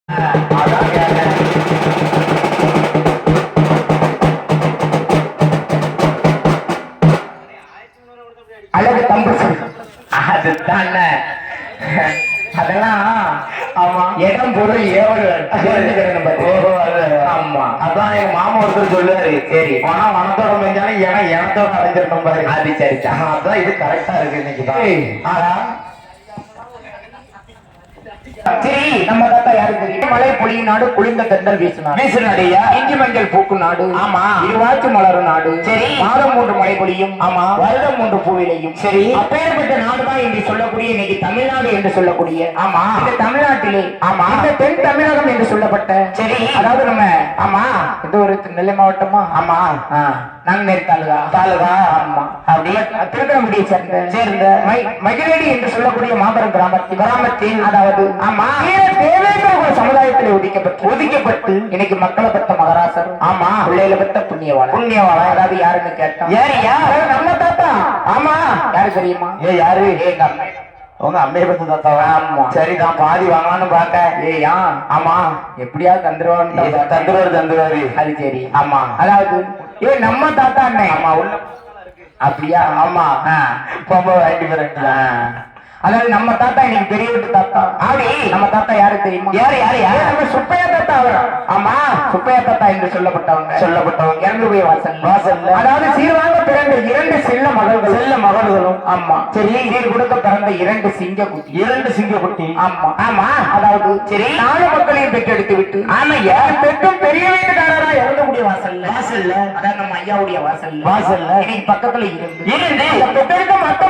அழகு தம்பு அதுதான் அதெல்லாம் ஆமா இடம் பொருள் ஏவல் ஆமா அதான் எங்க மாமா ஒருத்தர் சொல்லுவாரு சரி ஆனா வனத்தோட மேஞ்சாலும் எனத்தோட அடைஞ்சிடணும் பாரு அது சரி அதான் இது கரெக்டா இருக்கு இன்னைக்கு ஆனா சரி நம்ம தாத்தா யாரு தெரியும் மழை பொழியும் நாடு குளிர்ந்த தென்றல் வீசுநாடியா இஞ்சி மஞ்சள் பூக்கும் நாடு ஆமா இருவாச்சு மலரும் நாடு சரி மாதம் 3 மழை பொழியும் ஆமா வருடம் 3 பூவிலையும் சரி அப்பேற்பட்ட நாடுதான் இன்று சொல்லக்கூடிய இன்னைக்கு தமிழ்நாடு என்று சொல்லக்கூடிய ஆமா இந்த தமிழ்நாட்டிலே ஆமா இந்த தென் தமிழகம் என்று சொல்லப்பட்ட சரி அதாவது நம்ம ஆமா இந்த ஒரு நெல்லை மாவட்டமா ஆமா நாங்குநேரி தாலுகா ஆமா அப்படி திருக்கணங்குடியை சேர்ந்த மகிழடி என்று சொல்லக்கூடிய மாபெரும் கிராமத்தில் அதாவது ஆமா தேவேந்திர சமுதாயத்தில் ஒதுக்கப்பட்டு இன்னைக்கு மக்களை பெற்ற மகராசர் ஆமா பிள்ளையில பெற்ற புண்ணியவாளா அதாவது யாருன்னு கேட்டோம் நம்ம தாத்தா ஆமா யாரு தெரியுமா யாரு எங்க அம்மா உங்க அம்மையை பத்தி தாத்தாவா ஆமா சரிதான் பாதி வாங்கலான்னு பாக்க ஏயா ஆமா எப்படியாவது தந்துருவாரு அது சரி ஆமா அதாவது நம்ம தாத்தா அண்ணன் ஆமா உள்ள அப்படியா ஆமா ரொம்ப வாங்கிட்டு போறேன் அதாவது நம்ம தாத்தா இன்னைக்கு பெரிய வீட்டு தாத்தா ஆடி நம்ம தாத்தா யாரு தெரியுமா யாரு நம்ம சுப்பையா தாத்தா அவர் ஆமா சுப்பையா தாத்தா என்று சொல்லப்பட்டவங்க இறந்து போய் வாசல் அதாவது சீர்வாங்க பிறந்த 2 செல்ல மகள்களும் ஆமா சரி சீர் கொடுக்க பிறந்த 2 சிங்கக்குட்டி ஆமா அதாவது சரி 4 மக்களையும் பெற்றெடுத்து விட்டு ஆமா பெற்றும் பெரிய வீட்டுக்காரரா இறந்தக்கூடிய வாசல்ல அதாவது நம்ம ஐயாவுடைய வாசல்ல இன்னைக்கு பக்கத்துல இருந்து பெற்றெடுத்த மொத்தம்